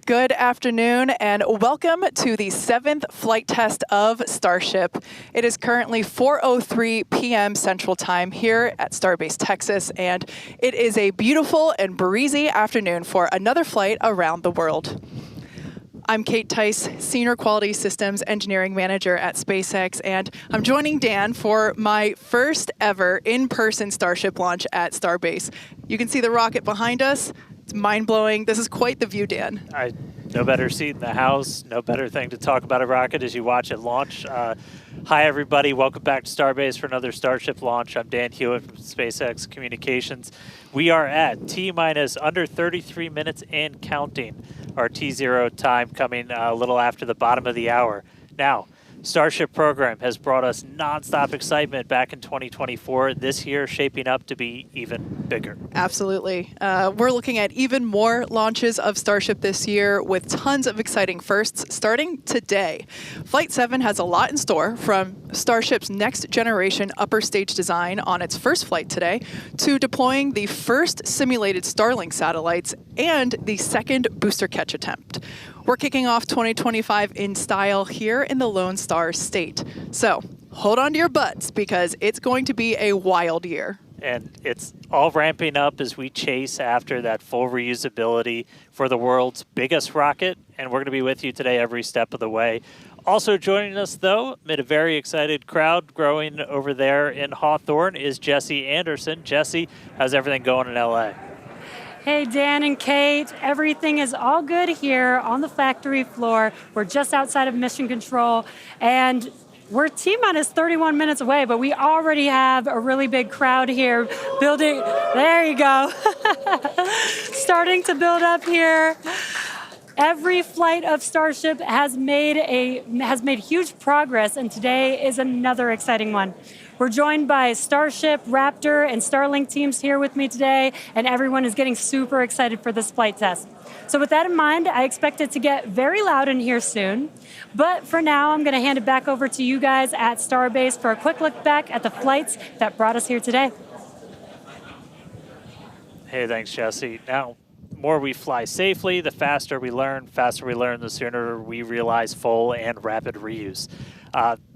Good afternoon and welcome to the 7th flight test of Starship. It is currently 4:03 p.m. Central Time here at Starbase, Texas, and it is a beautiful and breezy afternoon for another flight around the world. I'm Kate Tice, Senior Quality Systems Engineering Manager at SpaceX, and I'm joining Dan for my first ever in-person Starship launch at Starbase. You can see the rocket behind us. It's mind-blowing. This is quite the view, Dan. No better seat in the house, no better thing to talk about a rocket as you watch it launch. Hi, everybody. Welcome back to Starbase for another Starship launch. I'm Dan Hewitt from SpaceX Communications. We are at T-minus under 33 minutes and counting. Our T0 time coming a little after the bottom of the hour. Now, Starship program has brought us nonstop excitement back in 2024. This year shaping up to be even bigger. Absolutely. We're looking at even more launches of Starship this year with tons of exciting firsts starting today. Flight 7 has a lot in store, from Starship's next generation upper stage design on its first flight today to deploying the first simulated Starlink satellites and the second booster catch attempt. We're kicking off 2025 in style here in the Lone Star State. So hold on to your butts because it's going to be a wild year. And it's all ramping up as we chase after that full reusability for the world's biggest rocket. And we're going to be with you today every step of the way. Also joining us, though, amid a very excited crowd growing over there in Hawthorne, is Jesse Anderson. Jesse, how's everything going in LA? Hey, Dan and Kate, everything is all good here on the factory floor. We're just outside of Mission Control, and we're T-minus 31 minutes away, but we already have a really big crowd here building. There you go. Starting to build up here. Every flight of Starship has made huge progress, and today is another exciting one. We're joined by Starship, Raptor, and Starlink teams here with me today, and everyone is getting super excited for this flight test. So with that in mind, I expect it to get very loud in here soon. But for now, I'm going to hand it back over to you guys at Starbase for a quick look back at the flights that brought us here today. Hey, thanks, Jesse. Now, the more we fly safely, the faster we learn, the sooner we realize full and rapid reuse.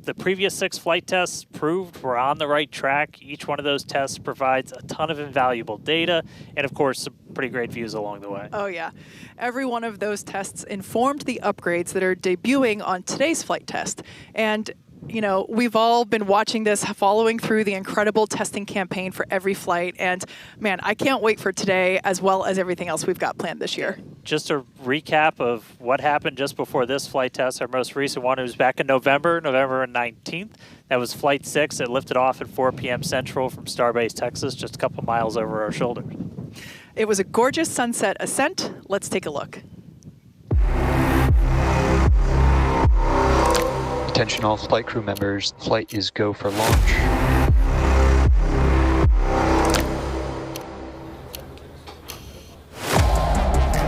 The previous 6 flight tests proved we're on the right track. Each one of those tests provides a ton of invaluable data and, of course, some pretty great views along the way. Oh, yeah. Every one of those tests informed the upgrades that are debuting on today's flight test. And you know, we've all been watching this, following through the incredible testing campaign for every flight. And man, I can't wait for today as well as everything else we've got planned this year. Just a recap of what happened just before this flight test. Our most recent one was back in November 19th. That was Flight 6. It lifted off at 4 p.m. Central from Starbase, Texas, just a couple miles over our shoulders. It was a gorgeous sunset ascent. Let's take a look. Attention all flight crew members, flight is go for launch.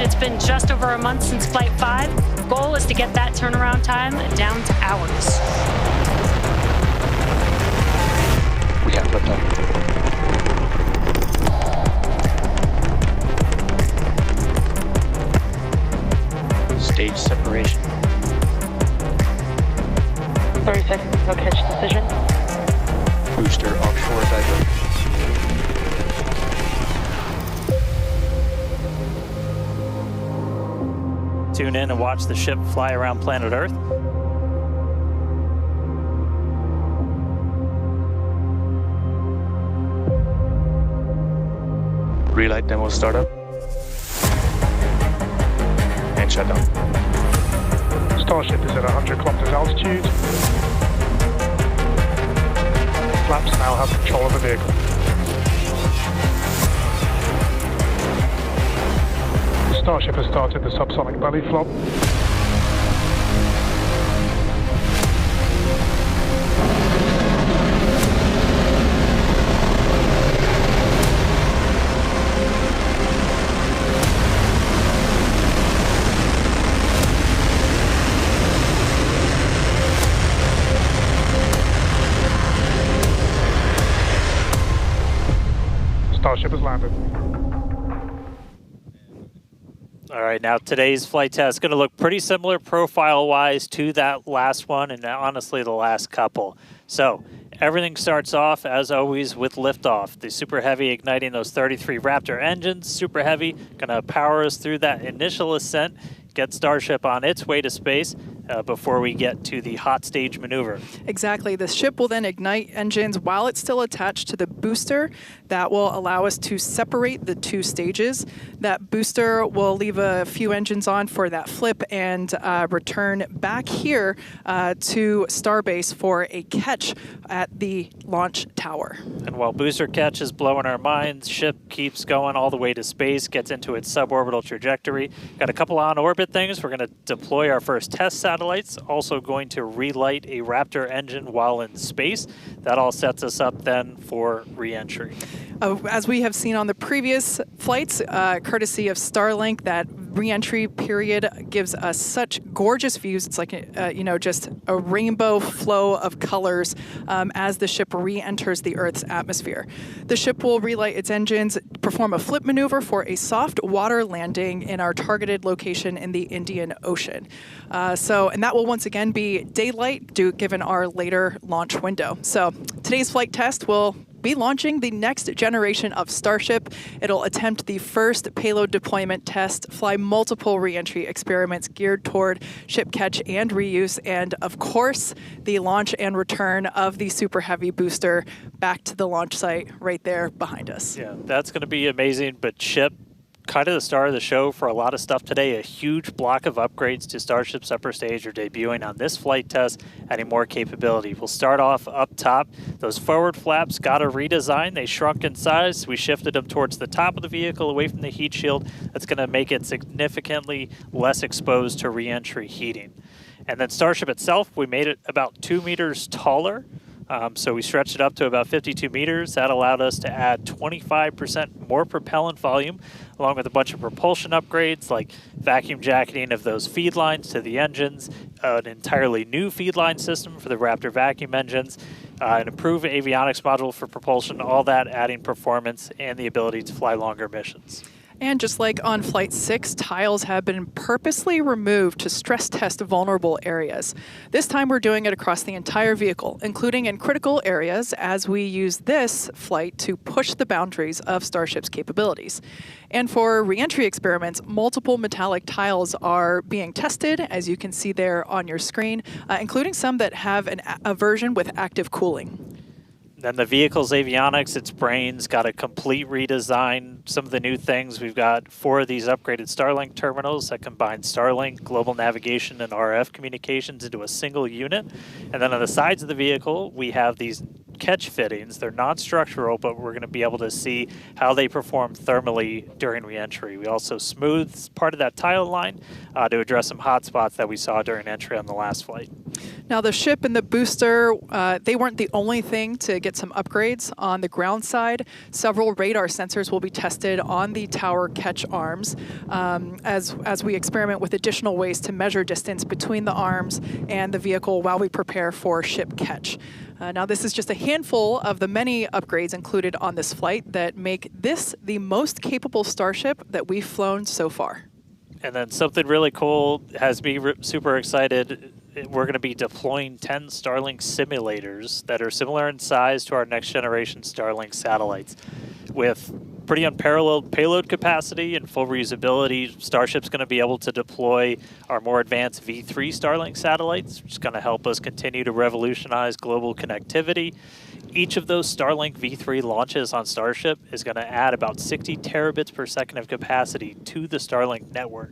It's been just over a month since Flight 5. Goal is to get that turnaround time down to hours. We have liftoff. Stage separation. 30 seconds, no catch decision. Booster offshore divergence. Tune in and watch the ship fly around planet Earth. Relight demo startup. And shutdown. Starship is at 100 kilometers altitude. Flaps now have control of the vehicle. Starship has started the subsonic belly flop. Starship has landed. All right, now today's flight test is going to look pretty similar profile-wise to that last one and honestly the last couple. So everything starts off, as always, with liftoff. The Super Heavy igniting those 33 Raptor engines. Super Heavy going to power us through that initial ascent, get Starship on its way to space before we get to the hot stage maneuver. Exactly. The ship will then ignite engines while it's still attached to the booster. That will allow us to separate the two stages. That booster will leave a few engines on for that flip and return back here to Starbase for a catch at the launch tower. And while booster catch is blowing our minds, ship keeps going all the way to space, gets into its suborbital trajectory. Got a couple on-orbit things. We're going to deploy our first test satellites, also going to relight a Raptor engine while in space. That all sets us up then for re-entry. As we have seen on the previous flights, courtesy of Starlink, that re-entry period gives us such gorgeous views. It's like, just a rainbow flow of colors as the ship re-enters the Earth's atmosphere. The ship will relight its engines, perform a flip maneuver for a soft water landing in our targeted location in the Indian Ocean. And that will once again be daylight given our later launch window. So today's flight test will be launching the next generation of Starship. It'll attempt the first payload deployment test, fly multiple re-entry experiments geared toward ship catch and reuse, and of course, the launch and return of the Super Heavy booster back to the launch site right there behind us. Yeah, that's going to be amazing, but ship, kind of the star of the show for a lot of stuff today. A huge block of upgrades to Starship's upper stage are debuting on this flight test, adding more capability. We'll start off up top. Those forward flaps got a redesign. They shrunk in size. We shifted them towards the top of the vehicle, away from the heat shield. That's going to make it significantly less exposed to re-entry heating. And then Starship itself, we made it about 2 meters taller. So we stretched it up to about 52 meters. That allowed us to add 25% more propellant volume, along with a bunch of propulsion upgrades like vacuum jacketing of those feed lines to the engines, an entirely new feed line system for the Raptor vacuum engines, an improved avionics module for propulsion, all that adding performance and the ability to fly longer missions. And just like on Flight 6, tiles have been purposely removed to stress test vulnerable areas. This time we're doing it across the entire vehicle, including in critical areas, as we use this flight to push the boundaries of Starship's capabilities. And for re-entry experiments, multiple metallic tiles are being tested, as you can see there on your screen, including some that have a version with active cooling. Then the vehicle's avionics, its brains, got a complete redesign. Some of the new things, we've got 4 of these upgraded Starlink terminals that combine Starlink, global navigation, and RF communications into a single unit. And then on the sides of the vehicle, we have these catch fittings. They're non-structural, but we're going to be able to see how they perform thermally during re-entry. We also smoothed part of that tile line to address some hot spots that we saw during entry on the last flight. Now, the ship and the booster, they weren't the only thing to get some upgrades. On the ground side, several radar sensors will be tested on the tower catch arms as we experiment with additional ways to measure distance between the arms and the vehicle while we prepare for ship catch. Now, this is just a handful of the many upgrades included on this flight that make this the most capable Starship that we've flown so far. And then something really cool has me super excited. We're going to be deploying 10 Starlink simulators that are similar in size to our next generation Starlink satellites. With pretty unparalleled payload capacity and full reusability, Starship's going to be able to deploy our more advanced V3 Starlink satellites, which is going to help us continue to revolutionize global connectivity. Each of those Starlink V3 launches on Starship is going to add about 60 terabits per second of capacity to the Starlink network.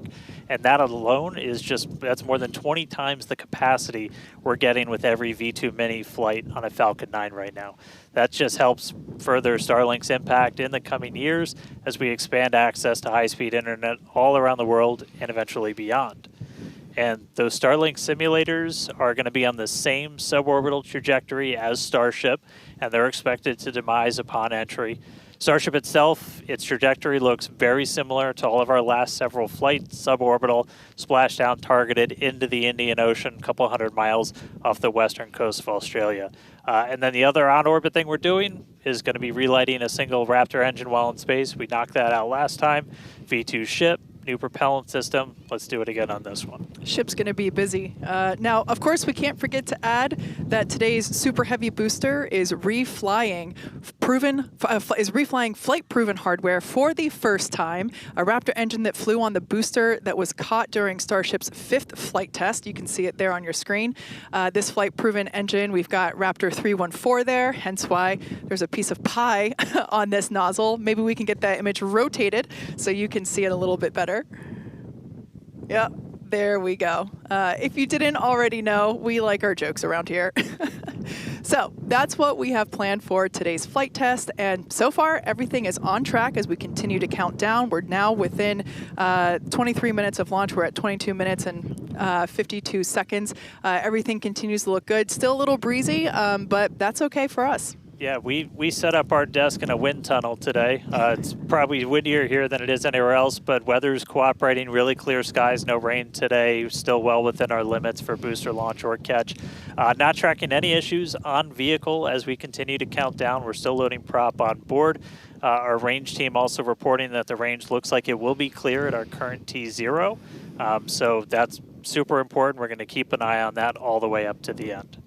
And that alone is that's more than 20 times the capacity we're getting with every V2 Mini flight on a Falcon 9 right now. That just helps further Starlink's impact in the coming years as we expand access to high-speed internet all around the world and eventually beyond. And those Starlink simulators are going to be on the same suborbital trajectory as Starship, and they're expected to demise upon entry. Starship itself, its trajectory looks very similar to all of our last several flights, suborbital, splashdown targeted into the Indian Ocean, a couple hundred miles off the western coast of Australia. And then the other on-orbit thing we're doing is going to be relighting a single Raptor engine while in space. We knocked that out last time. V2 ship, new propellant system. Let's do it again on this one. Ship's going to be busy. Now, of course, we can't forget to add that today's super heavy booster is reflying flight-proven hardware for the first time. A Raptor engine that flew on the booster that was caught during Starship's 5th flight test. You can see it there on your screen. This flight-proven engine, we've got Raptor 314 there, hence why there's a piece of pie on this nozzle. Maybe we can get that image rotated so you can see it a little bit better. Yep. There we go. If you didn't already know, we like our jokes around here. So that's what we have planned for today's flight test. And so far, everything is on track as we continue to count down. We're now within 23 minutes of launch. We're at 22 minutes and 52 seconds. Everything continues to look good. Still a little breezy, but that's okay for us. Yeah, we set up our desk in a wind tunnel today. It's probably windier here than it is anywhere else, but weather's cooperating, really clear skies, no rain today, still well within our limits for booster launch or catch. Not tracking any issues on vehicle as we continue to count down. We're still loading prop on board. Our range team also reporting that the range looks like it will be clear at our current T0. So that's super important. We're going to keep an eye on that all the way up to the end.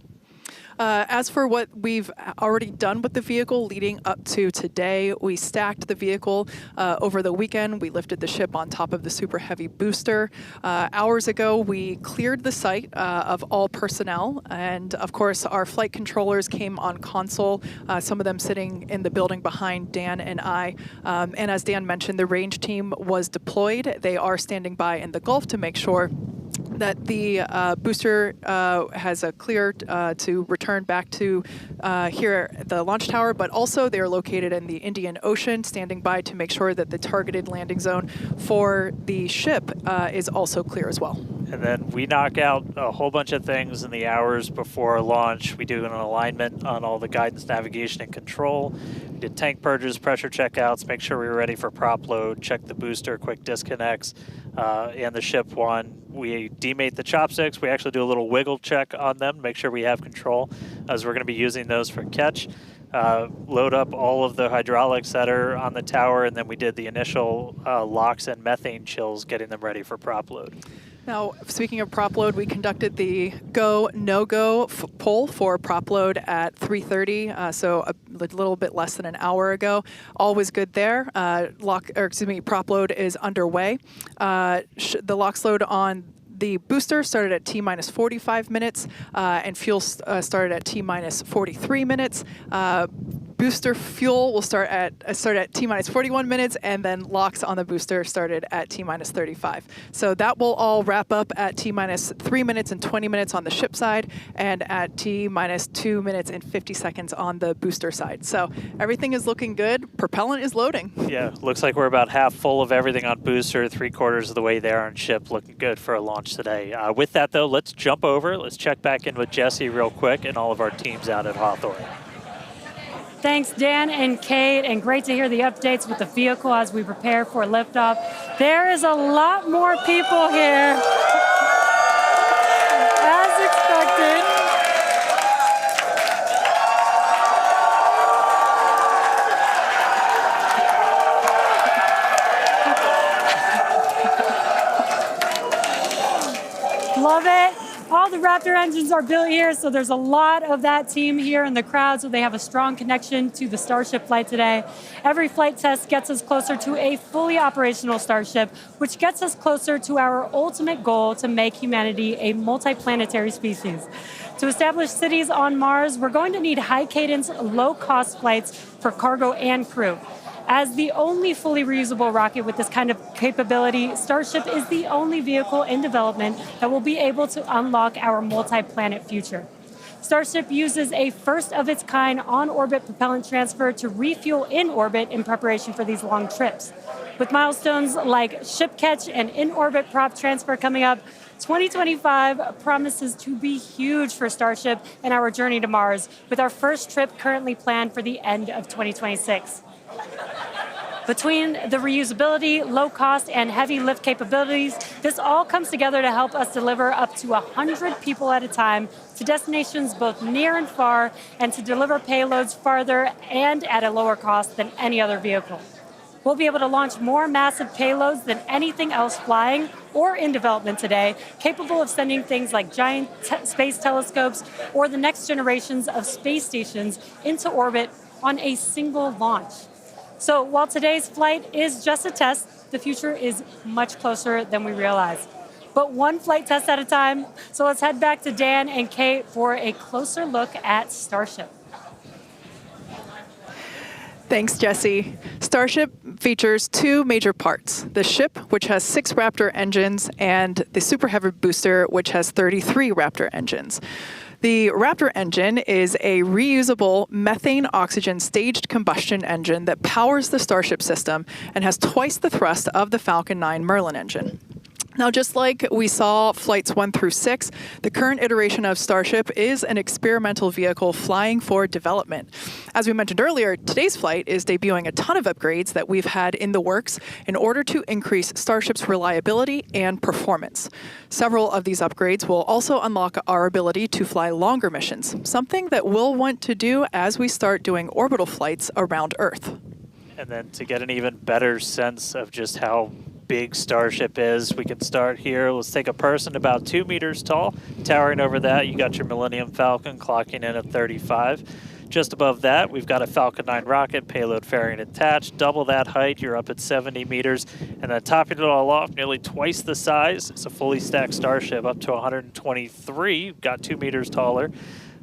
As for what we've already done with the vehicle leading up to today, we stacked the vehicle over the weekend. We lifted the ship on top of the super heavy booster. Hours ago, we cleared the site of all personnel. And of course, our flight controllers came on console, some of them sitting in the building behind Dan and I. And as Dan mentioned, the range team was deployed. They are standing by in the Gulf to make sure that the booster has a clear to return back to here at the launch tower, but also they are located in the Indian Ocean, standing by to make sure that the targeted landing zone for the ship is also clear as well. And then we knock out a whole bunch of things in the hours before launch. We do an alignment on all the guidance, navigation, and control. We did tank purges, pressure checkouts, make sure we were ready for prop load, check the booster, quick disconnects, and the ship one. We demate the chopsticks. We actually do a little wiggle check on them, make sure we have control, as we're going to be using those for catch. Load up all of the hydraulics that are on the tower, and then we did the initial locks and methane chills, getting them ready for prop load. Now, speaking of prop load, we conducted the go, no-go poll for prop load at 3:30, so a little bit less than an hour ago. All was good there. Prop load is underway. The LOX load on the booster started at T-minus 45 minutes, and fuel started at T-minus 43 minutes. Booster fuel will start at T-minus 41 minutes, and then locks on the booster started at T-minus 35. So that will all wrap up at T-minus 3 minutes and 20 minutes on the ship side, and at T-minus 2 minutes and 50 seconds on the booster side. So everything is looking good. Propellant is loading. Yeah, looks like we're about half full of everything on booster, 3/4 of the way there on ship, looking good for a launch today. With that, though, let's jump over. Let's check back in with Jesse real quick and all of our teams out at Hawthorne. Thanks, Dan and Kate, and great to hear the updates with the vehicle as we prepare for liftoff. There is a lot more people here, as expected. Love it. All the Raptor engines are built here, so there's a lot of that team here in the crowd, so they have a strong connection to the Starship flight today. Every flight test gets us closer to a fully operational Starship, which gets us closer to our ultimate goal to make humanity a multi-planetary species. To establish cities on Mars, we're going to need high-cadence, low-cost flights for cargo and crew. As the only fully reusable rocket with this kind of capability, Starship is the only vehicle in development that will be able to unlock our multi-planet future. Starship uses a first-of-its-kind on-orbit propellant transfer to refuel in orbit in preparation for these long trips. With milestones like ship catch and in-orbit prop transfer coming up, 2025 promises to be huge for Starship and our journey to Mars, with our first trip currently planned for the end of 2026. Between the reusability, low cost, and heavy lift capabilities, this all comes together to help us deliver up to 100 people at a time to destinations both near and far, and to deliver payloads farther and at a lower cost than any other vehicle. We'll be able to launch more massive payloads than anything else flying or in development today, capable of sending things like giant space telescopes or the next generations of space stations into orbit on a single launch. So while today's flight is just a test, the future is much closer than we realize. But one flight test at a time, so let's head back to Dan and Kate for a closer look at Starship. Thanks, Jesse. Starship features two major parts: the ship, which has 6 Raptor engines, and the Super Heavy booster, which has 33 Raptor engines. The Raptor engine is a reusable methane-oxygen staged combustion engine that powers the Starship system and has twice the thrust of the Falcon 9 Merlin engine. Now, just like we saw flights 1 through 6, the current iteration of Starship is an experimental vehicle flying for development. As we mentioned earlier, today's flight is debuting a ton of upgrades that we've had in the works in order to increase Starship's reliability and performance. Several of these upgrades will also unlock our ability to fly longer missions, something that we'll want to do as we start doing orbital flights around Earth. And then to get an even better sense of just how big Starship is, we can start here. Let's take a person about 2 meters tall. Towering over that, you got your Millennium Falcon clocking in at 35. Just above that, we've got a Falcon 9 rocket, payload fairing attached. Double that height, you're up at 70 meters. And then topping it all off, nearly twice the size, it's a fully stacked Starship up to 123. Got 2 meters taller.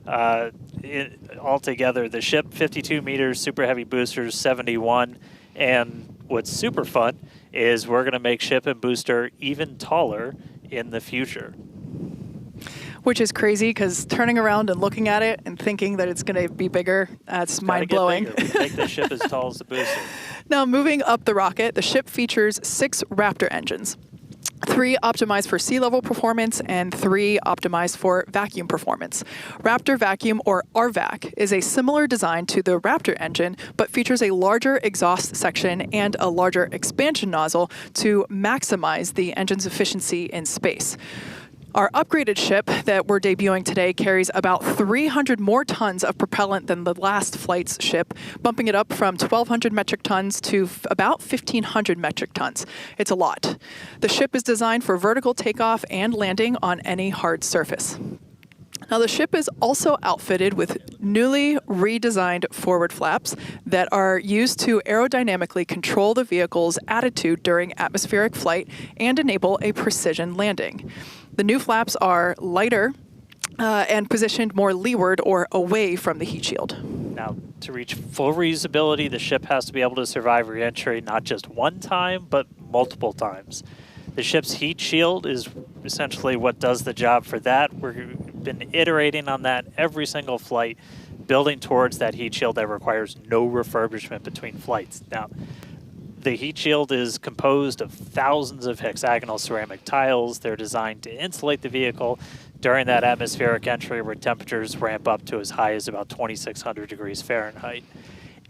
Altogether, the ship, 52 meters, Super Heavy boosters, 71. And what's super fun is we're going to make ship and booster even taller in the future. Which is crazy, because turning around and looking at it and thinking that it's going to be bigger, that's mind-blowing. Make the ship as tall as the booster. Now, moving up the rocket, the ship features 6 Raptor engines. 3 optimized for sea level performance and 3 optimized for vacuum performance. Raptor Vacuum, or RVAC, is a similar design to the Raptor engine, but features a larger exhaust section and a larger expansion nozzle to maximize the engine's efficiency in space. Our upgraded ship that we're debuting today carries about 300 more tons of propellant than the last flight's ship, bumping it up from 1,200 metric tons to about 1,500 metric tons. It's a lot. The ship is designed for vertical takeoff and landing on any hard surface. Now, the ship is also outfitted with newly redesigned forward flaps that are used to aerodynamically control the vehicle's attitude during atmospheric flight and enable a precision landing. The new flaps are lighter and positioned more leeward or away from the heat shield. Now, to reach full reusability, the ship has to be able to survive re-entry not just one time, but multiple times. The ship's heat shield is essentially what does the job for that. We've been iterating on that every single flight, building towards that heat shield that requires no refurbishment between flights. Now, the heat shield is composed of thousands of hexagonal ceramic tiles. They're designed to insulate the vehicle during that atmospheric entry where temperatures ramp up to as high as about 2,600 degrees Fahrenheit.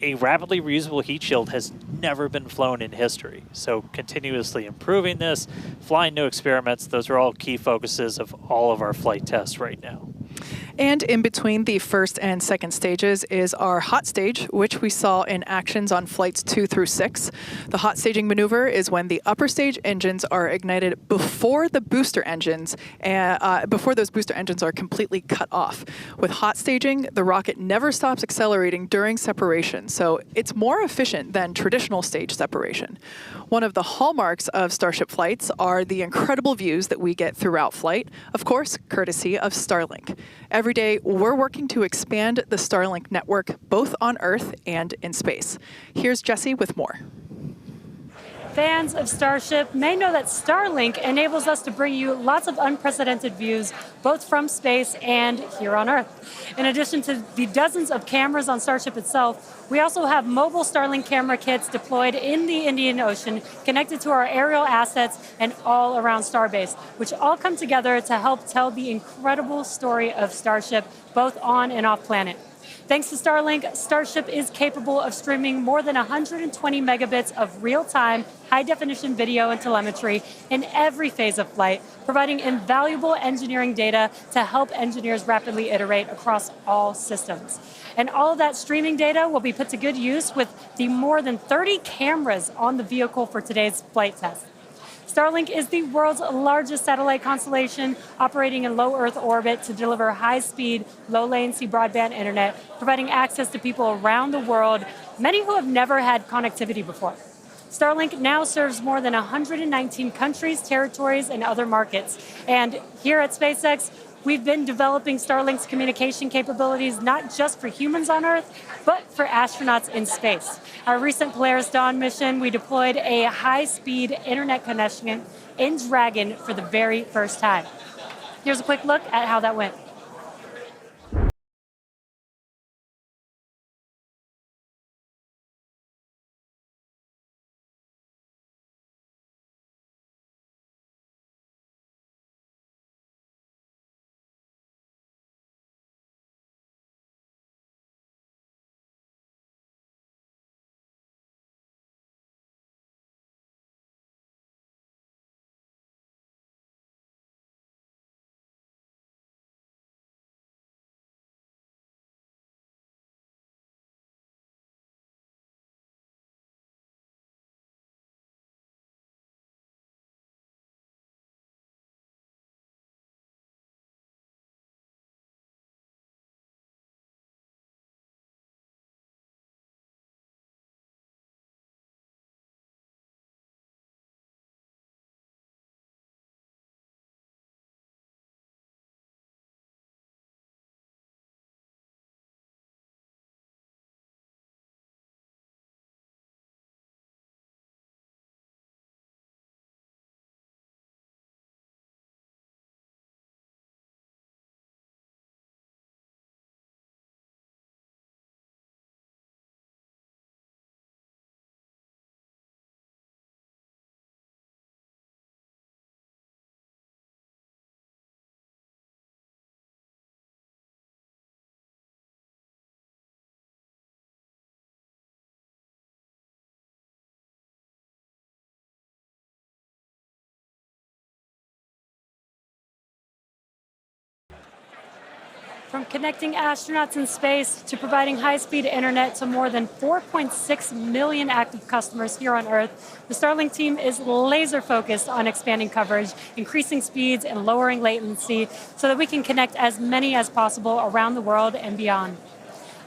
A rapidly reusable heat shield has never been flown in history, so continuously improving this, flying new experiments, those are all key focuses of all of our flight tests right now. And in between the first and second stages is our hot stage, which we saw in actions on flights 2 through 6. The hot staging maneuver is when the upper stage engines are ignited before the booster engines, before those booster engines are completely cut off. With hot staging, the rocket never stops accelerating during separation, so it's more efficient than traditional stage separation. One of the hallmarks of Starship flights are the incredible views that we get throughout flight, of course, courtesy of Starlink. Every day, we're working to expand the Starlink network both on Earth and in space. Here's Jesse with more. Fans of Starship may know that Starlink enables us to bring you lots of unprecedented views, both from space and here on Earth. In addition to the dozens of cameras on Starship itself, we also have mobile Starlink camera kits deployed in the Indian Ocean, connected to our aerial assets and all around Starbase, which all come together to help tell the incredible story of Starship, both on and off planet. Thanks to Starlink, Starship is capable of streaming more than 120 megabits of real-time, high-definition video and telemetry in every phase of flight, providing invaluable engineering data to help engineers rapidly iterate across all systems. And all of that streaming data will be put to good use with the more than 30 cameras on the vehicle for today's flight test. Starlink is the world's largest satellite constellation, operating in low Earth orbit to deliver high-speed, low-latency broadband internet, providing access to people around the world, many who have never had connectivity before. Starlink now serves more than 119 countries, territories, and other markets. And here at SpaceX, we've been developing Starlink's communication capabilities not just for humans on Earth, but for astronauts in space. Our recent Polaris Dawn mission, we deployed a high-speed internet connection in Dragon for the very first time. Here's a quick look at how that went. From connecting astronauts in space to providing high-speed internet to more than 4.6 million active customers here on Earth, the Starlink team is laser-focused on expanding coverage, increasing speeds, and lowering latency so that we can connect as many as possible around the world and beyond.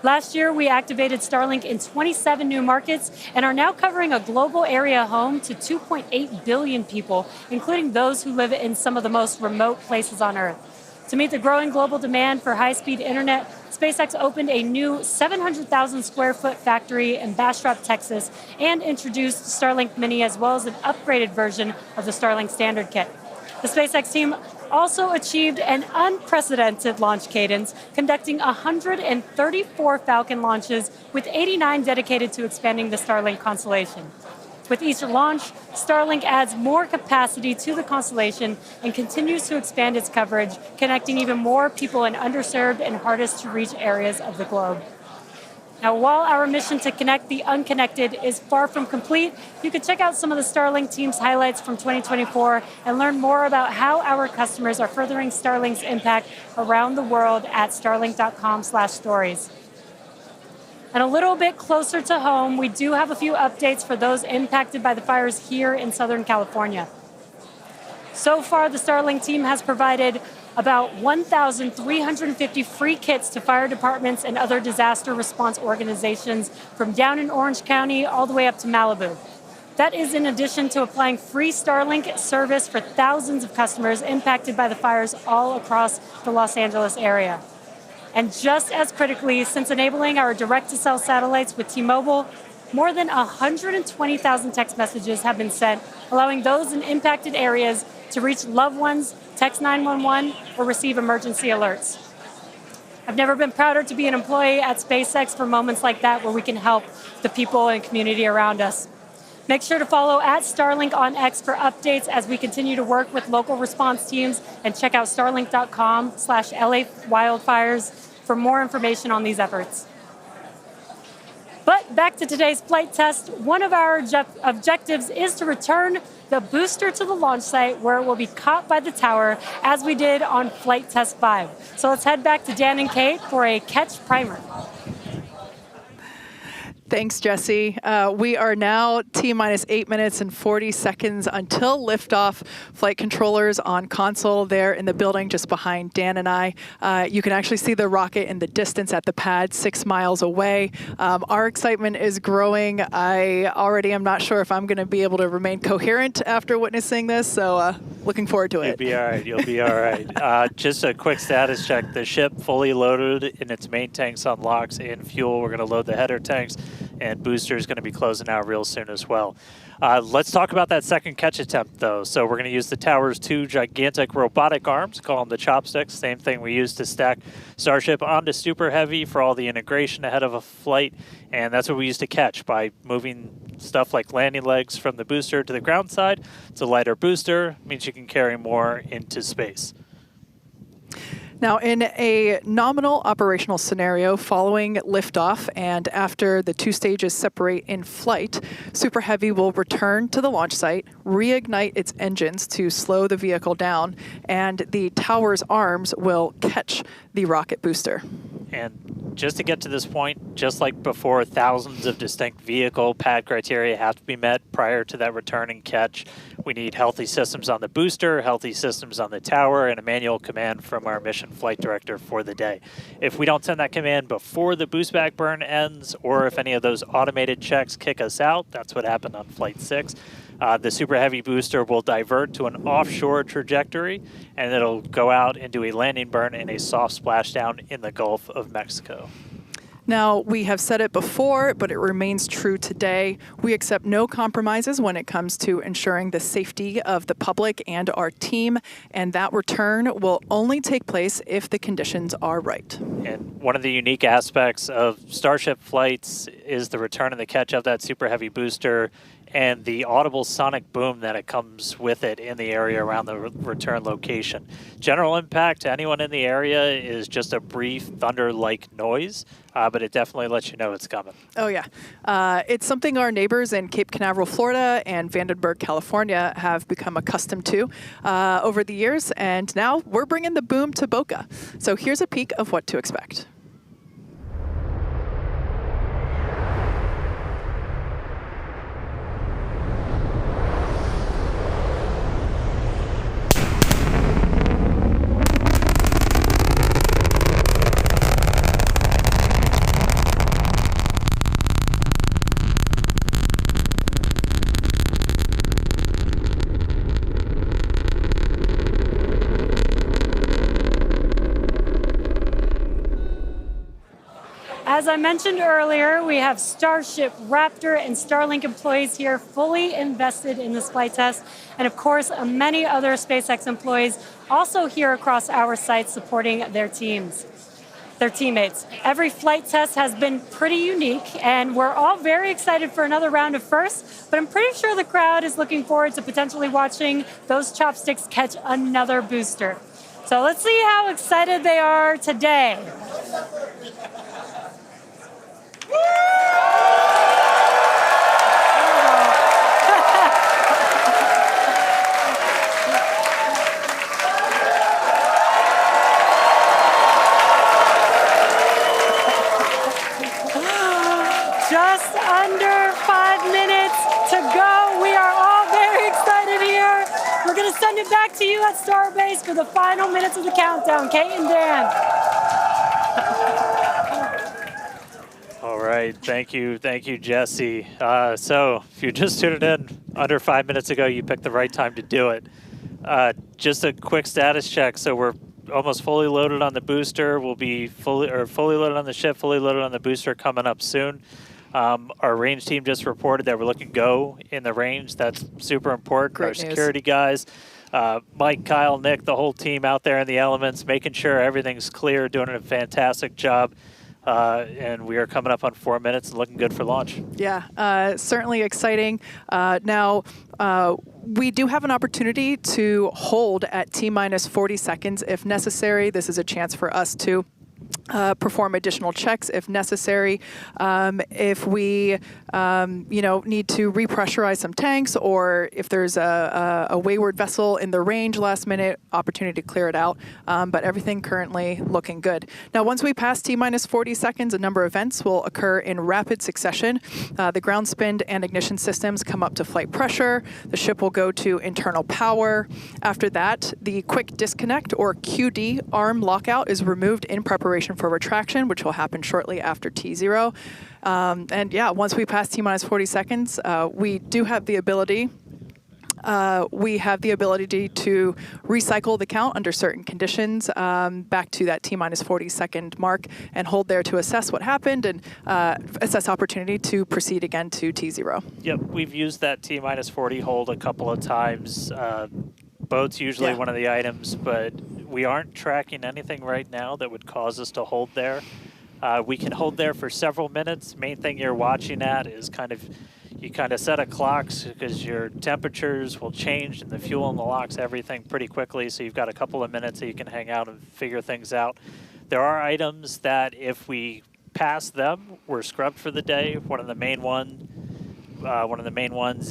Last year, we activated Starlink in 27 new markets and are now covering a global area home to 2.8 billion people, including those who live in some of the most remote places on Earth. To meet the growing global demand for high-speed internet, SpaceX opened a new 700,000 square foot factory in Bastrop, Texas, and introduced Starlink Mini as well as an upgraded version of the Starlink Standard Kit. The SpaceX team also achieved an unprecedented launch cadence, conducting 134 Falcon launches, with 89 dedicated to expanding the Starlink constellation. With each launch, Starlink adds more capacity to the constellation and continues to expand its coverage, connecting even more people in underserved and hardest to reach areas of the globe. Now, while our mission to connect the unconnected is far from complete, you can check out some of the Starlink team's highlights from 2024 and learn more about how our customers are furthering Starlink's impact around the world at starlink.com/stories. And a little bit closer to home, we do have a few updates for those impacted by the fires here in Southern California. So far, the Starlink team has provided about 1,350 free kits to fire departments and other disaster response organizations from down in Orange County all the way up to Malibu. That is in addition to applying free Starlink service for thousands of customers impacted by the fires all across the Los Angeles area. And just as critically, since enabling our direct-to-cell satellites with T-Mobile, more than 120,000 text messages have been sent, allowing those in impacted areas to reach loved ones, text 911, or receive emergency alerts. I've never been prouder to be an employee at SpaceX for moments like that where we can help the people and community around us. Make sure to follow @Starlink on X for updates as we continue to work with local response teams, and check out starlink.com/LA wildfires. for more information on these efforts. But back to today's flight test, one of our objectives is to return the booster to the launch site where it will be caught by the tower as we did on flight test 5. So let's head back to Dan and Kate for a catch primer. Thanks, Jesse. We are now T-minus 8 minutes and 40 seconds until liftoff. Flight controllers on console there in the building just behind Dan and I. You can actually see the rocket in the distance at the pad 6 miles away. Our excitement is growing. I already am not sure if I'm going to be able to remain coherent after witnessing this, so looking forward to it. You'll be all right. You'll be all right. Just a quick status check. The ship fully loaded in its main tanks on LOX and fuel. We're going to load the header tanks, and booster is going to be closing out real soon as well. Let's talk about that second catch attempt, though. So we're going to use the tower's 2 gigantic robotic arms, call them the chopsticks, same thing we used to stack Starship onto Super Heavy for all the integration ahead of a flight, and that's what we used to catch by moving stuff like landing legs from the booster to the ground side. It's a lighter booster, means you can carry more into space. Now, in a nominal operational scenario following liftoff and after the 2 stages separate in flight, Super Heavy will return to the launch site, reignite its engines to slow the vehicle down, and the tower's arms will catch the rocket booster. And just to get to this point, just like before, thousands of distinct vehicle pad criteria have to be met prior to that return and catch. We need healthy systems on the booster, healthy systems on the tower, and a manual command from our mission flight director for the day. If we don't send that command before the boost back burn ends, or if any of those automated checks kick us out, that's what happened on Flight 6, the Super Heavy booster will divert to an offshore trajectory, and it'll go out and do a landing burn and a soft splashdown in the Gulf of Mexico. Now, we have said it before, but it remains true today. We accept no compromises when it comes to ensuring the safety of the public and our team, and that return will only take place if the conditions are right. And one of the unique aspects of Starship flights is the return and the catch of that Super Heavy booster and the audible sonic boom that it comes with it in the area around the return location. General impact to anyone in the area is just a brief thunder-like noise, but it definitely lets you know it's coming. Oh, yeah. It's something our neighbors in Cape Canaveral, Florida and Vandenberg, California have become accustomed to over the years, and now we're bringing the boom to Boca. So here's a peek of what to expect. As I mentioned earlier, we have Starship, Raptor, and Starlink employees here fully invested in this flight test. And of course, many other SpaceX employees also here across our site supporting their teammates. Every flight test has been pretty unique, and we're all very excited for another round of firsts, but I'm pretty sure the crowd is looking forward to potentially watching those chopsticks catch another booster. So let's see how excited they are today. Just under 5 minutes to go. We are all very excited here. We're going to send it back to you at Starbase for the final minutes of the countdown. Kate and Dan. All right, thank you, Jesse. So if you just tuned in under 5 minutes ago, you picked the right time to do it. Just a quick status check. So we're almost fully loaded on the booster. We'll be fully loaded on the ship, fully loaded on the booster coming up soon. Our range team just reported that we're looking go in the range. That's super important. Great Our news. security guys, Mike, Kyle, Nick, the whole team out there in the elements, making sure everything's clear, doing a fantastic job. And we are coming up on 4 minutes and looking good for launch. Yeah, certainly exciting. Now, we do have an opportunity to hold at T-minus 40 seconds if necessary. This is a chance for us to perform additional checks if necessary. If we, need to repressurize some tanks, or if there's a wayward vessel in the range last minute, opportunity to clear it out. But everything currently looking good. Now, once we pass T-minus 40 seconds, a number of events will occur in rapid succession. The ground spin and ignition systems come up to flight pressure. The ship will go to internal power. After that, the quick disconnect, or QD, arm lockout is removed in preparation for retraction, which will happen shortly after T0. Once we pass T-minus 40 seconds, we do have the ability to recycle the count under certain conditions back to that T-minus 40 second mark and hold there to assess what happened and assess opportunity to proceed again to T0. Yep, we've used that T-minus 40 hold a couple of times. Boat's usually one of the items, but we aren't tracking anything right now that would cause us to hold there. We can hold there for several minutes. Main thing you're watching at is you set a clocks because your temperatures will change and the fuel in the locks, everything pretty quickly. So you've got a couple of minutes that you can hang out and figure things out. There are items that if we pass them, we're scrubbed for the day. One of the main ones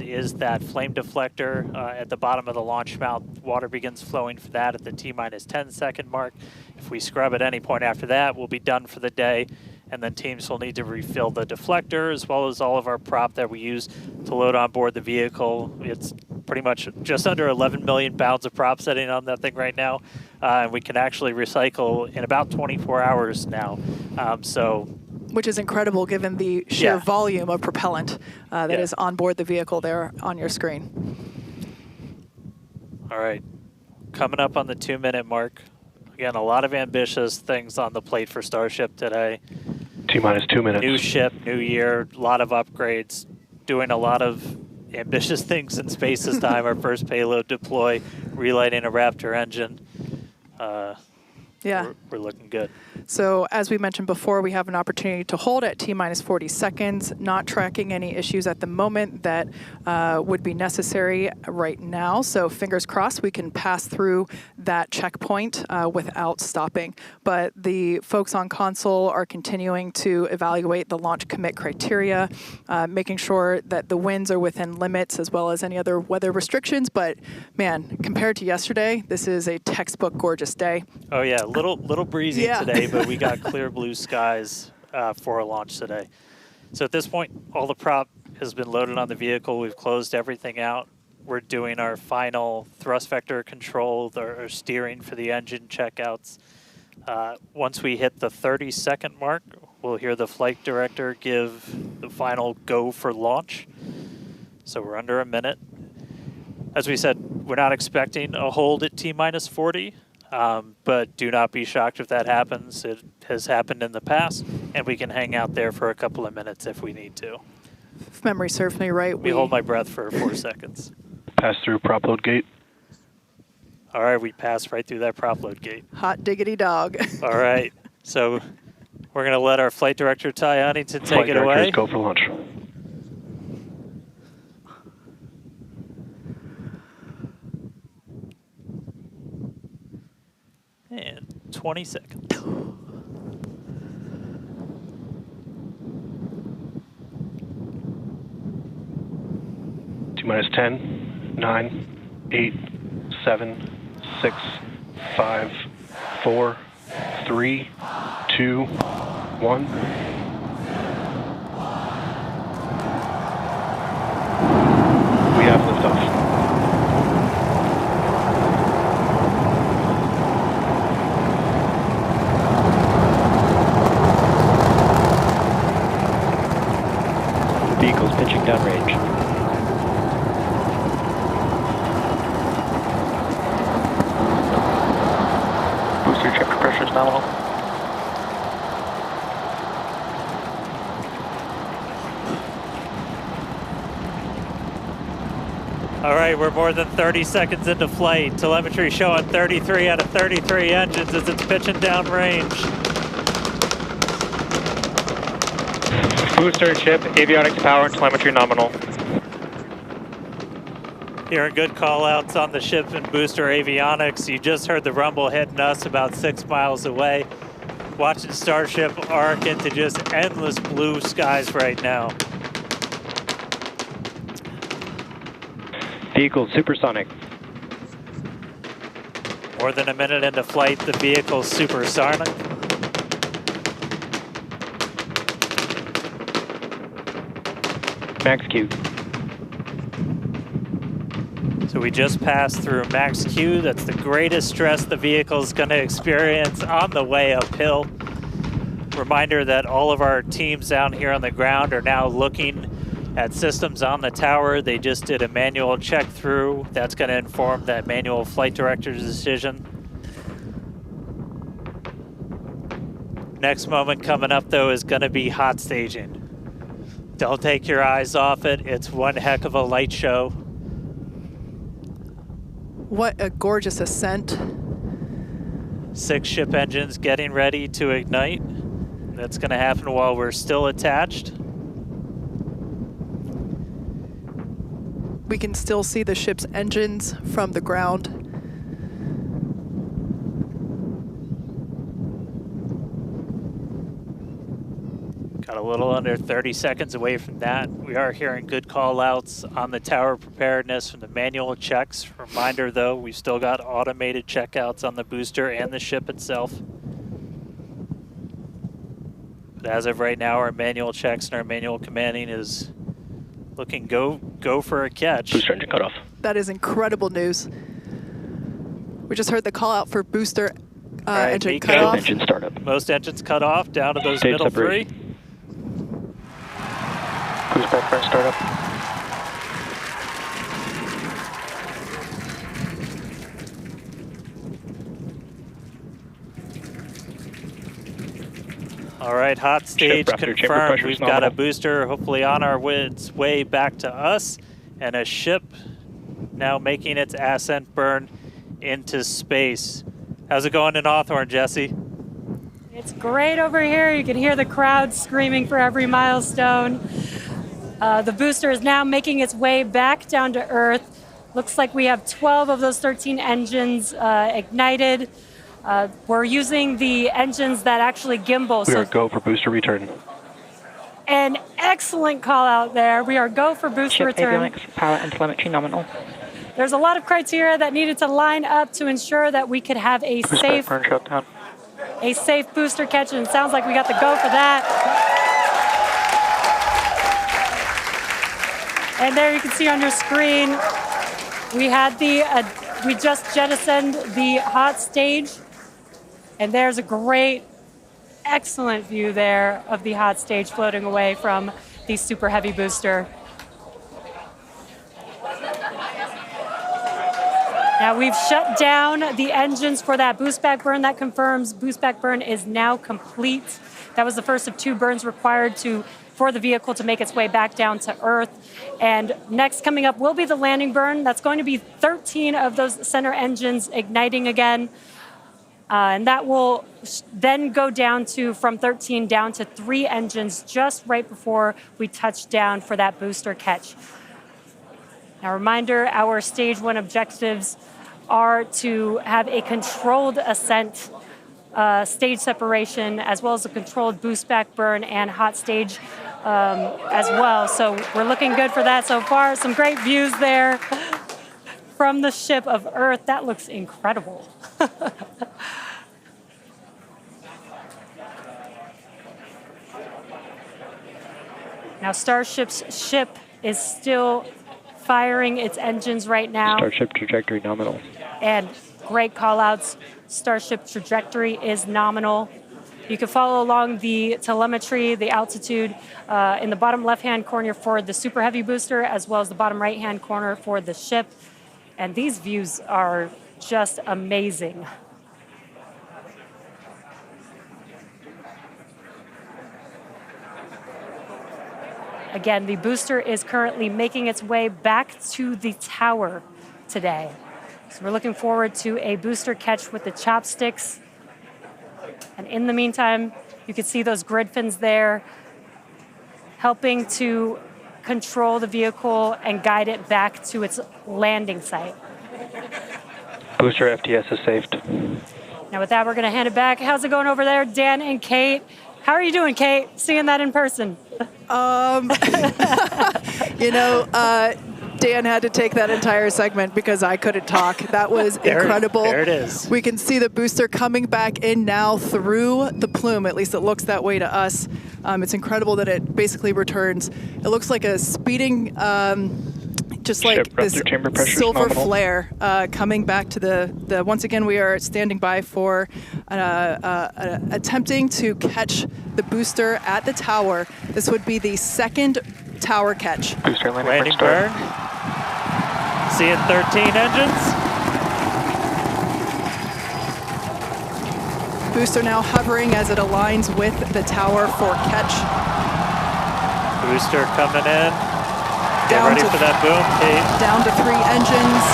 is that flame deflector at the bottom of the launch mount. Water begins flowing for that at the T-minus 10 second mark. If we scrub at any point after that, we'll be done for the day. And then teams will need to refill the deflector as well as all of our prop that we use to load on board the vehicle. It's pretty much just under 11 million pounds of prop sitting on that thing right now. And we can actually recycle in about 24 hours now. Which is incredible given the sheer volume of propellant that is on board the vehicle there on your screen. All right, coming up on the 2-minute mark. Again, a lot of ambitious things on the plate for Starship today. T-minus 2 minutes. New ship, new year, a lot of upgrades, doing a lot of ambitious things in space this time. Our first payload deploy, relighting a Raptor engine. We're looking good. So as we mentioned before, we have an opportunity to hold at T-minus 40 seconds, not tracking any issues at the moment that would be necessary right now. So fingers crossed we can pass through that checkpoint without stopping. But the folks on console are continuing to evaluate the launch commit criteria, making sure that the winds are within limits as well as any other weather restrictions. But man, compared to yesterday, this is a textbook gorgeous day. Oh yeah, little breezy today, but we got clear blue skies for a launch today. So at this point, all the prop has been loaded on the vehicle. We've closed everything out. We're doing our final thrust vector control, our steering for the engine checkouts. Once we hit the 30-second mark, we'll hear the flight director give the final go for launch. So we're under a minute. As we said, we're not expecting a hold at T-minus 40. But do not be shocked if that happens. It has happened in the past, and we can hang out there for a couple of minutes if we need to. If memory serves me right, we hold my breath for 4 seconds. Pass through prop load gate. All right, we passed right through that prop load gate. Hot diggity dog. All right, so we're going to let our flight director, Ty Huntington, take it away. Go for launch. And 20 seconds. T-minus 10, 9, 8, 7, 6, 5, 4, 3, 2, 1. We have liftoff. Vehicles pitching downrange. Booster chamber pressure is nominal. All right, we're more than 30 seconds into flight. Telemetry showing 33 out of 33 engines as it's pitching downrange. Booster, chip, avionics, power, and telemetry nominal. Hearing good call-outs on the ship and booster avionics. You just heard the rumble hitting us about 6 miles away. Watching Starship arc into just endless blue skies right now. Vehicle supersonic. More than a minute into flight, the vehicle's supersonic. Max Q. So we just passed through max Q. That's the greatest stress the vehicle's going to experience on the way uphill. Reminder that all of our teams down here on the ground are now looking at systems on the tower. They just did a manual check through. That's going to inform that manual flight director's decision. Next moment coming up, though, is going to be hot staging. Don't take your eyes off it. It's one heck of a light show. What a gorgeous ascent. 6 ship engines getting ready to ignite. That's going to happen while we're still attached. We can still see the ship's engines from the ground. Got a little under 30 seconds away from that. We are hearing good call outs on the tower preparedness from the manual checks. Reminder though, we've still got automated checkouts on the booster and the ship itself. But as of right now, our manual checks and our manual commanding is looking go for a catch. Booster engine cutoff. That is incredible news. We just heard the call out for booster right, engine Miko. cutoff. Engine startup. Most engines cut off, down to those Stage middle separation. 3. Cruise back burn startup. All right, hot stage Ship raptor, chamber confirmed. pressure We've is got a nominal. booster hopefully on its way back to us, and a ship now making its ascent burn into space. How's it going in Hawthorne, Jesse? It's great over here. You can hear the crowd screaming for every milestone. The booster is now making its way back down to Earth. Looks like we have 12 of those 13 engines ignited. We're using the engines that actually gimbal. We are go for booster return. An excellent call out there. We are go for booster Ship return. avionics, power and telemetry nominal. There's a lot of criteria that needed to line up to ensure that we could have a Cruise back safe burn shutdown. booster catch, and it sounds like we got the go for that. And there you can see on your screen, we had we just jettisoned the hot stage, and there's a great, excellent view there of the hot stage floating away from the super heavy booster. Now we've shut down the engines for that boost back burn. That confirms boost back burn is now complete. That was the first of 2 burns required for the vehicle to make its way back down to Earth. And next coming up will be the landing burn. That's going to be 13 of those center engines igniting again. And that will then go down from 13 down to 3 engines just right before we touch down for that booster catch. Now, reminder, our stage 1 objectives are to have a controlled ascent, stage separation, as well as a controlled boost back burn and hot stage as well. So we're looking good for that so far. Some great views there from the ship of Earth. That looks incredible. Now, Starship's ship is still firing its engines right now. Starship trajectory nominal. And great call outs. Starship trajectory is nominal. You can follow along the telemetry, the altitude in the bottom left-hand corner for the super heavy booster, as well as the bottom right-hand corner for the ship. And these views are just amazing. Again, the booster is currently making its way back to the tower today. So we're looking forward to a booster catch with the chopsticks. And in the meantime, you can see those grid fins there, helping to control the vehicle and guide it back to its landing site. Booster FTS is saved. Now with that, we're going to hand it back. How's it going over there, Dan and Kate? How are you doing, Kate? Seeing that in person? Dan had to take that entire segment because I couldn't talk. That was incredible. There it is. We can see the booster coming back in now through the plume. At least it looks that way to us. It's incredible that it basically returns. It looks like a speeding, just like Ship this rupture chamber pressure silver nominal. flare coming back to the. Once again, we are standing by for attempting to catch the booster at the tower. This would be the second tower catch. Booster landing Landing burn. burn. Seeing 13 engines. Booster now hovering as it aligns with the tower for catch. Booster coming in. Get Down ready to- for that boom, Kate. Down to 3 engines.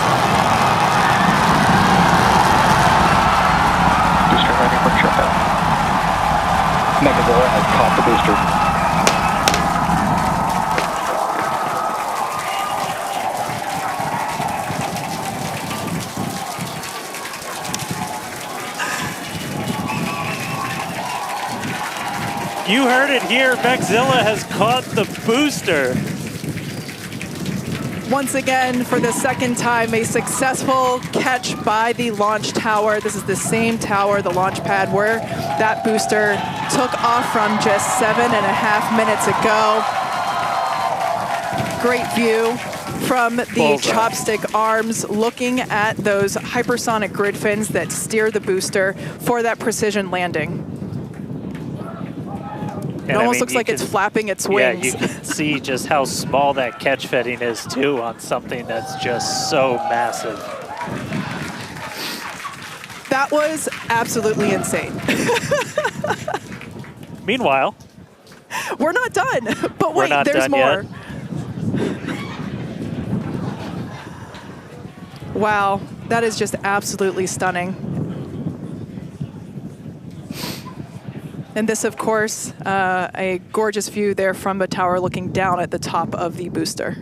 Booster landing burn shutdown. Megazilla has caught the booster. You heard it here. Megazilla has caught the booster. Once again, for the second time, a successful catch by the launch tower. This is the same tower, the launch pad, where that booster took off from just 7.5 minutes ago. Great view from the Bullseye. chopstick arms, looking at those hypersonic grid fins that steer the booster for that precision landing. It And I almost mean, looks you like it's can- flapping its Yeah, wings. you can see just how small that catch fetting is too on something that's just so massive. That was absolutely insane. Meanwhile, We're not done, but We're wait, not there's done more. yet. Wow, that is just absolutely stunning. And this, of course, a gorgeous view there from the tower looking down at the top of the booster.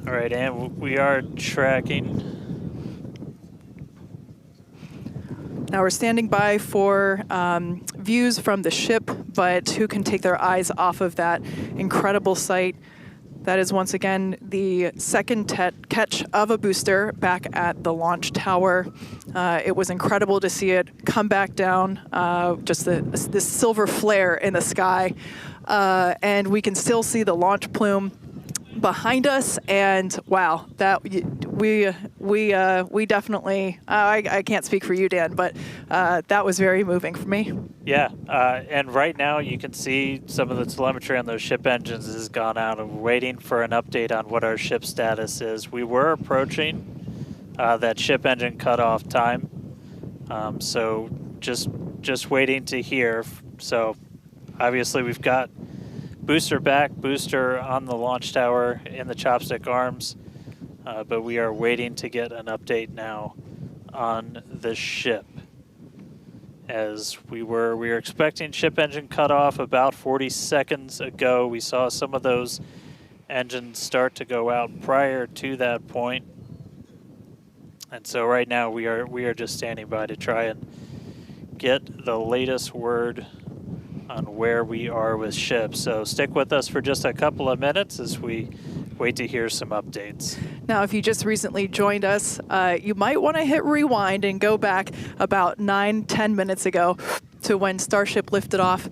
all right, and we are tracking. Now we're standing by for views from the ship, but who can take their eyes off of that incredible sight? That is once again the second catch of a booster back at the launch tower. It was incredible to see it come back down, just this silver flare in the sky. And we can still see the launch plume behind us, and wow, that we definitely I can't speak for you, Dan, but that was very moving for me. Yeah, and right now you can see some of the telemetry on those ship engines has gone out, and we're waiting for an update on what our ship status is. We were approaching that ship engine cutoff time, so just waiting to hear. So obviously we've got booster back, booster on the launch tower in the chopstick arms, but we are waiting to get an update now on the ship. As we were expecting ship engine cutoff about 40 seconds ago. We saw some of those engines start to go out prior to that point. And so right now we are just standing by to try and get the latest word on where we are with ships. So stick with us for just a couple of minutes as we wait to hear some updates. Now, if you just recently joined us, you might want to hit rewind and go back about 9-10 minutes ago to when Starship lifted off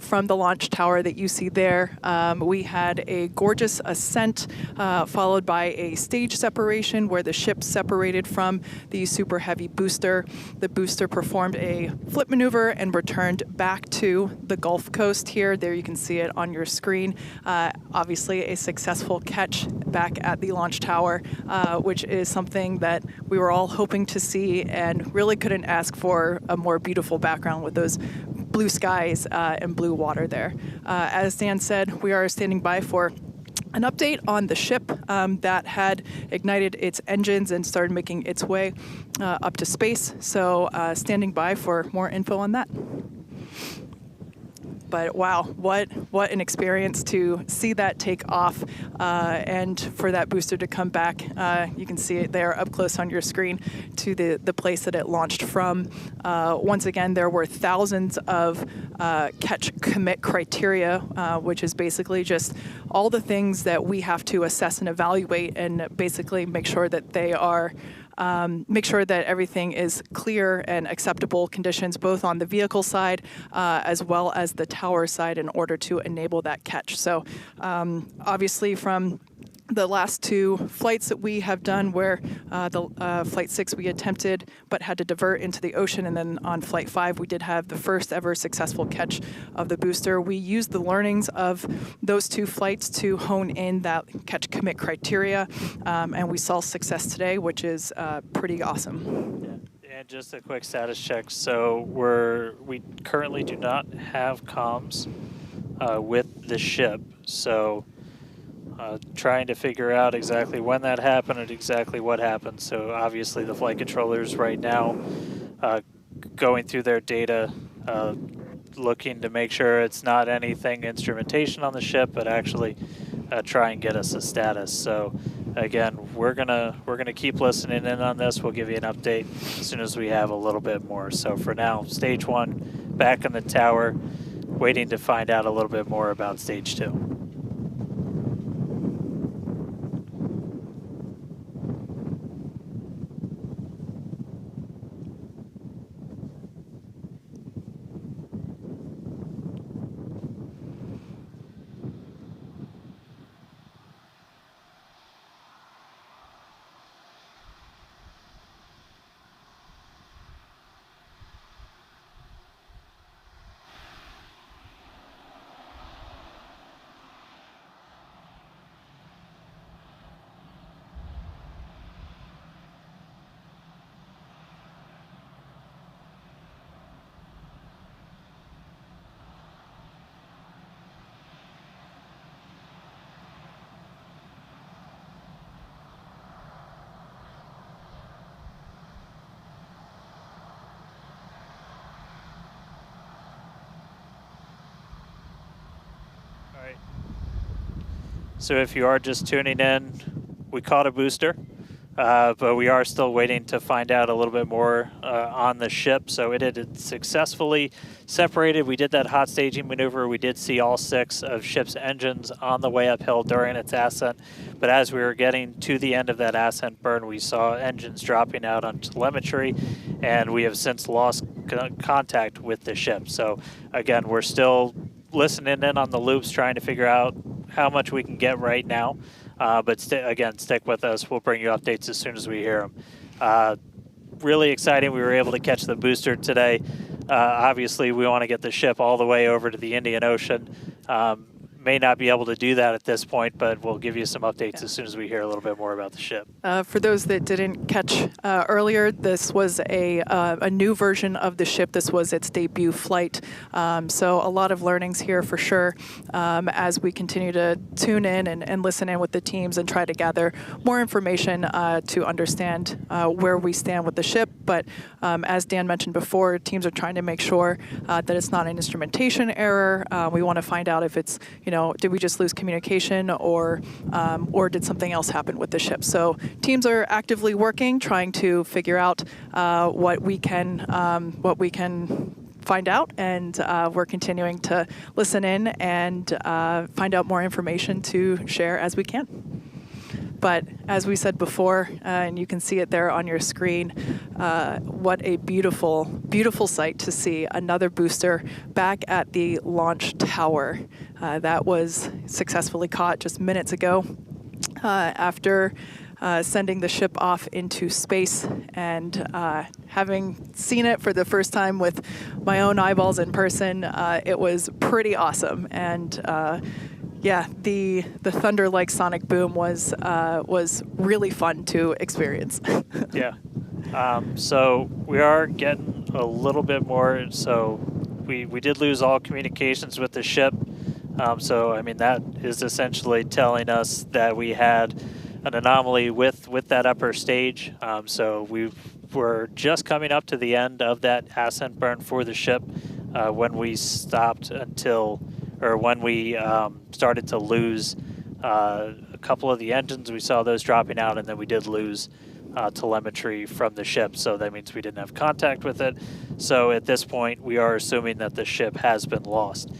from the launch tower that you see there. We had a gorgeous ascent followed by a stage separation where the ship separated from the super heavy booster. The booster performed a flip maneuver and returned back to the Gulf Coast here. There you can see it on your screen. Obviously a successful catch back at the launch tower, which is something that we were all hoping to see and really couldn't ask for a more beautiful background with those blue skies and blue water there. As Dan said, we are standing by for an update on the ship that had ignited its engines and started making its way up to space. So standing by for more info on that. But wow, what an experience to see that take off and for that booster to come back. You can see it there up close on your screen to the place that it launched from. Once again, there were thousands of catch commit criteria, which is basically just all the things that we have to assess and evaluate and basically make sure that they are make sure that everything is clear and acceptable conditions, both on the vehicle side as well as the tower side, in order to enable that catch. So obviously from the last two flights that we have done, where the Flight 6 we attempted but had to divert into the ocean, and then on Flight 5 we did have the first ever successful catch of the booster. We used the learnings of those two flights to hone in that catch commit criteria, and we saw success today, which is pretty awesome. Yeah. And just a quick status check. So we currently do not have comms with the ship. So trying to figure out exactly when that happened and exactly what happened. So obviously the flight controllers right now going through their data, looking to make sure it's not anything instrumentation on the ship, but actually try and get us a status. So again, we're gonna keep listening in on this. We'll give you an update as soon as we have a little bit more. So for now, stage 1 back in the tower, waiting to find out a little bit more about stage 2. So if you are just tuning in, we caught a booster, but we are still waiting to find out a little bit more on the ship. So it had successfully separated. We did that hot staging maneuver. We did see all 6 of ship's engines on the way uphill during its ascent. But as we were getting to the end of that ascent burn, we saw engines dropping out on telemetry, and we have since lost contact with the ship. So again, we're still listening in on the loops, trying to figure out how much we can get right now. But again, stick with us. We'll bring you updates as soon as we hear them. Really exciting. We were able to catch the booster today. Obviously, we want to get the ship all the way over to the Indian Ocean. May not be able to do that at this point, but we'll give you some updates as soon as we hear a little bit more about the ship. For those that didn't catch earlier, this was a new version of the ship. This was its debut flight. So a lot of learnings here for sure as we continue to tune in and listen in with the teams and try to gather more information to understand where we stand with the ship. But as Dan mentioned before, teams are trying to make sure that it's not an instrumentation error. We want to find out if it's, did we just lose communication or did something else happen with the ship? So teams are actively working, trying to figure out what we can find out, and we're continuing to listen in and find out more information to share as we can. But as we said before, and you can see it there on your screen, what a beautiful, beautiful sight to see another booster back at the launch tower. That was successfully caught just minutes ago after sending the ship off into space, and having seen it for the first time with my own eyeballs in person, it was pretty awesome. And yeah, the thunder-like sonic boom was really fun to experience. Yeah. So we are getting a little bit more. So we did lose all communications with the ship. So I mean, that is essentially telling us that we had an anomaly with that upper stage. So we were just coming up to the end of that ascent burn for the ship. when we stopped or when we started to lose a couple of the engines, we saw those dropping out, and then we did lose telemetry from the ship, so that means we didn't have contact with it. So at this point, we are assuming that the ship has been lost.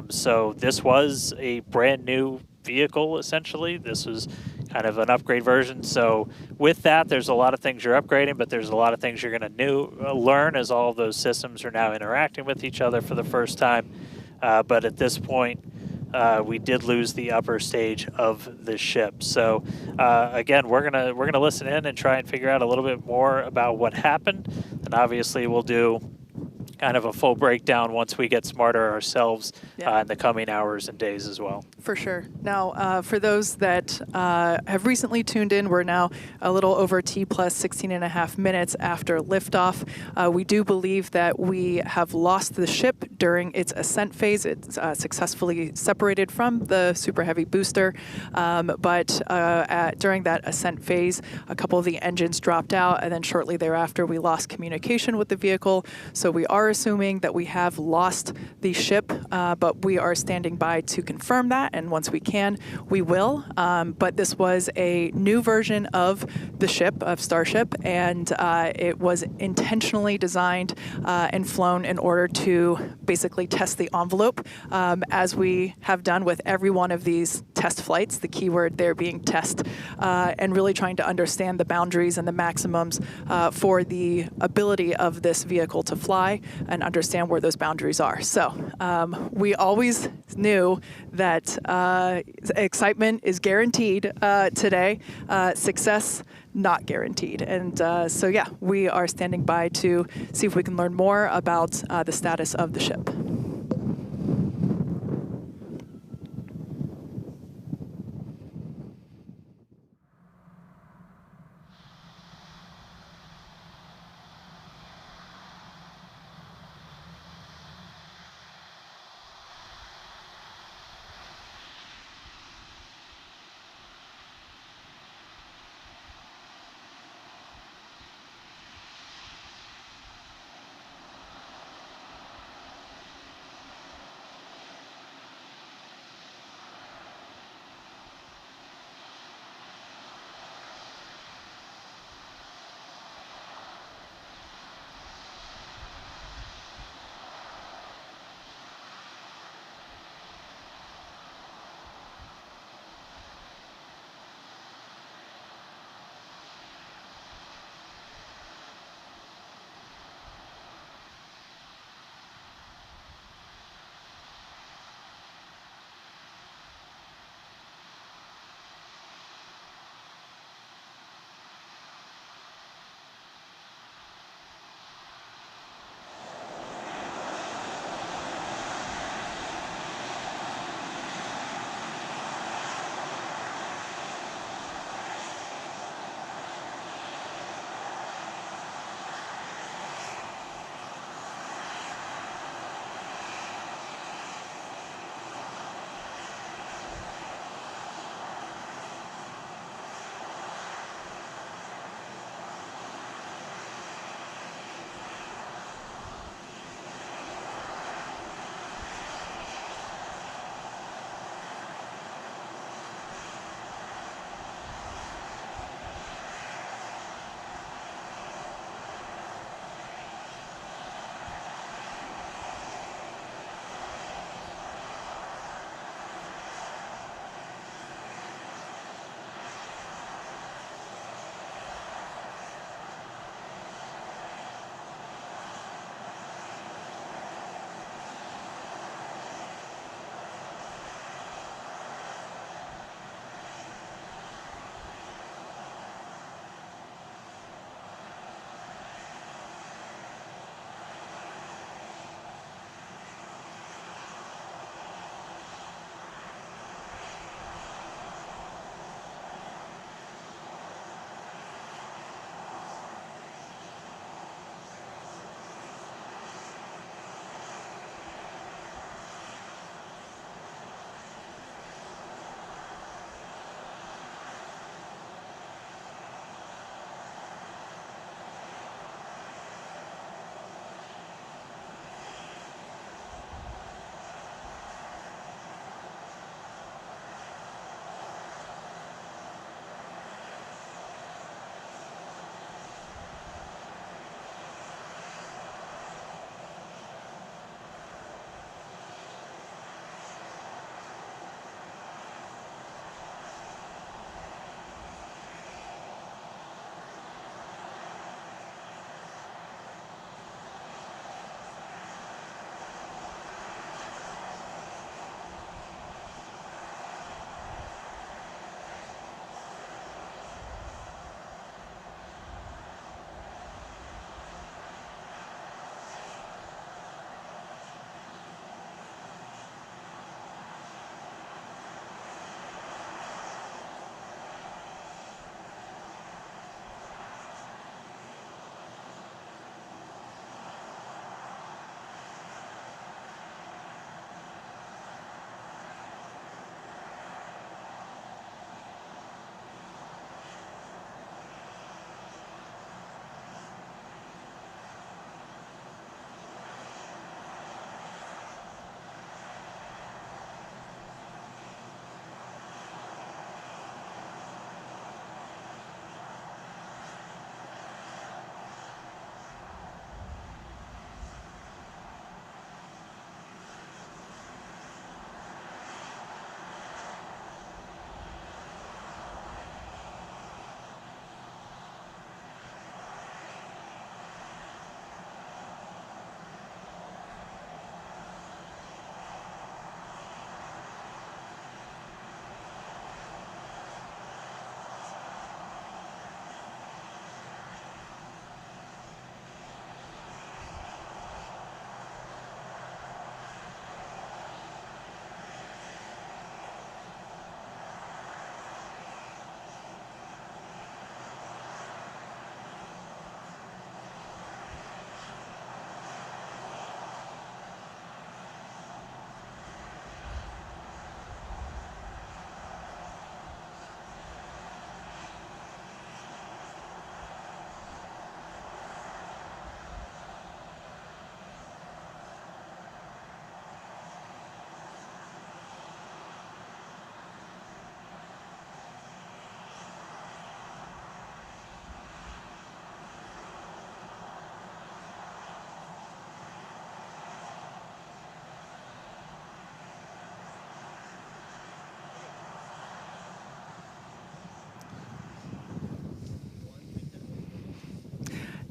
So this was a brand new vehicle, essentially. This was kind of an upgrade version. So with that, there's a lot of things you're upgrading, but there's a lot of things you're going to learn as all of those systems are now interacting with each other for the first time. But at this point, we did lose the upper stage of the ship. So again, we're gonna listen in and try and figure out a little bit more about what happened. And obviously, we'll do kind of a full breakdown once we get smarter ourselves in the coming hours and days as well. For sure. Now, for those that have recently tuned in, we're now a little over T plus 16 and a half minutes after liftoff. We do believe that we have lost the ship during its ascent phase. It's successfully separated from the Super Heavy booster, but during that ascent phase, a couple of the engines dropped out, and then shortly thereafter, we lost communication with the vehicle. So we are assuming that we have lost the ship, but we are standing by to confirm that. And once we can, we will. But this was a new version of the ship, of Starship, and it was intentionally designed and flown in order to basically test the envelope, as we have done with every one of these test flights, the keyword there being test, and really trying to understand the boundaries and the maximums for the ability of this vehicle to fly and understand where those boundaries are. So we always knew that excitement is guaranteed today, success not guaranteed. And so, yeah, we are standing by to see if we can learn more about the status of the ship.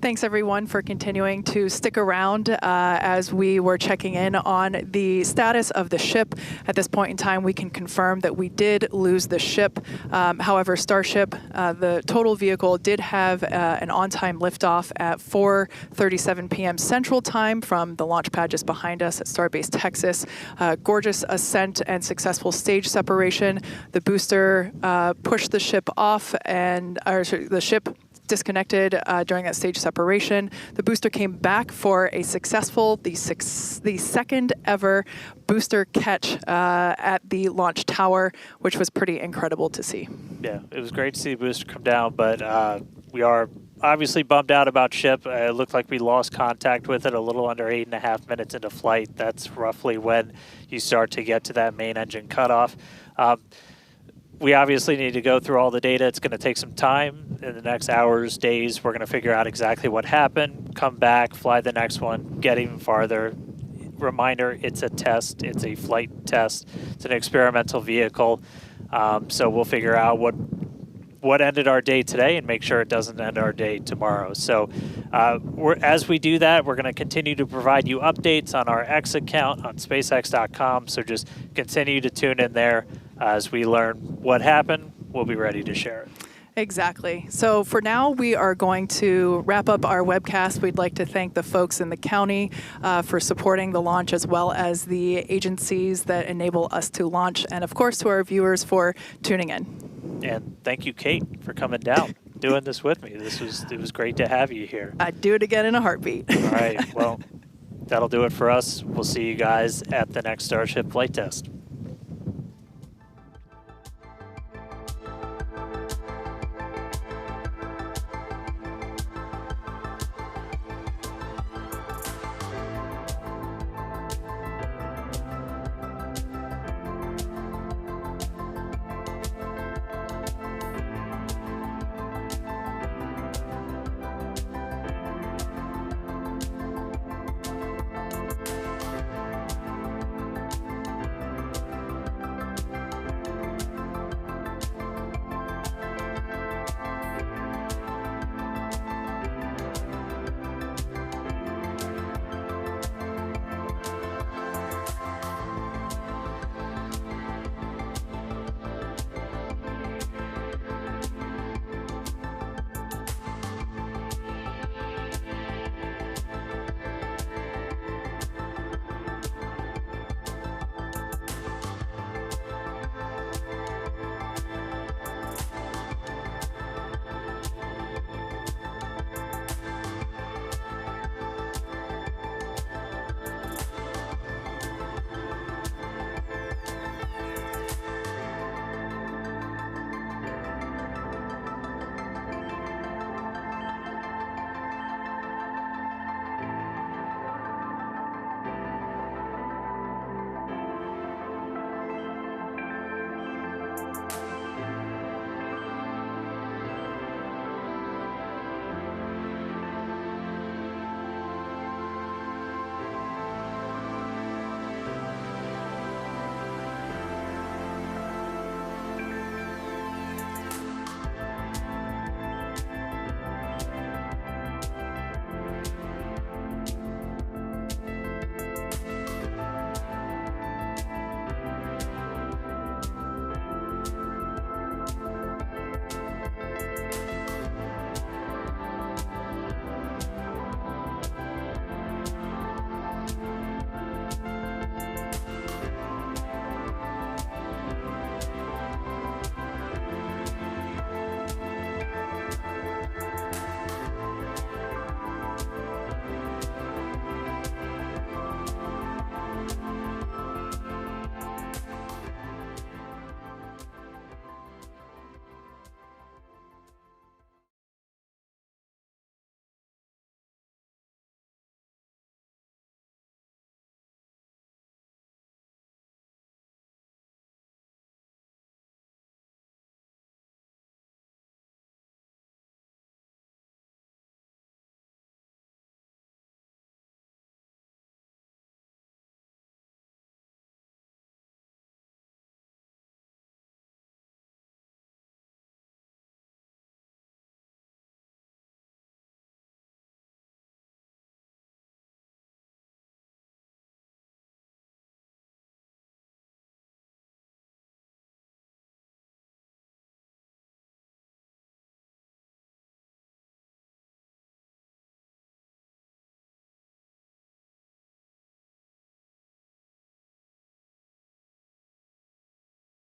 Thanks, everyone, for continuing to stick around as we were checking in on the status of the ship. At this point in time, we can confirm that we did lose the ship. However, Starship, the total vehicle, did have an on-time liftoff at 4:37 p.m. Central Time from the launch pad just behind us at Starbase Texas. Gorgeous ascent and successful stage separation. The booster pushed the ship off, the ship disconnected during that stage separation. The booster came back for a successful, the second ever booster catch at the launch tower, which was pretty incredible to see. Yeah, it was great to see the booster come down, but we are obviously bummed out about ship. It looked like we lost contact with it a little under 8.5 minutes into flight. That's roughly when you start to get to that main engine cutoff. We obviously need to go through all the data. It's going to take some time. In the next hours, days, we're going to figure out exactly what happened, come back, fly the next one, get even farther. Reminder, it's a test. It's a flight test. It's an experimental vehicle. So we'll figure out what ended our day today and make sure it doesn't end our day tomorrow. So as we do that, we're going to continue to provide you updates on our X account on SpaceX.com. So just continue to tune in there. As we learn what happened, we'll be ready to share it. Exactly. So for now, we are going to wrap up our webcast. We'd like to thank the folks in the county for supporting the launch, as well as the agencies that enable us to launch, and of course to our viewers for tuning in. And thank you, Kate, for coming down, doing this with me. It was great to have you here. I'd do it again in a heartbeat. All right. Well, that'll do it for us. We'll see you guys at the next Starship flight test.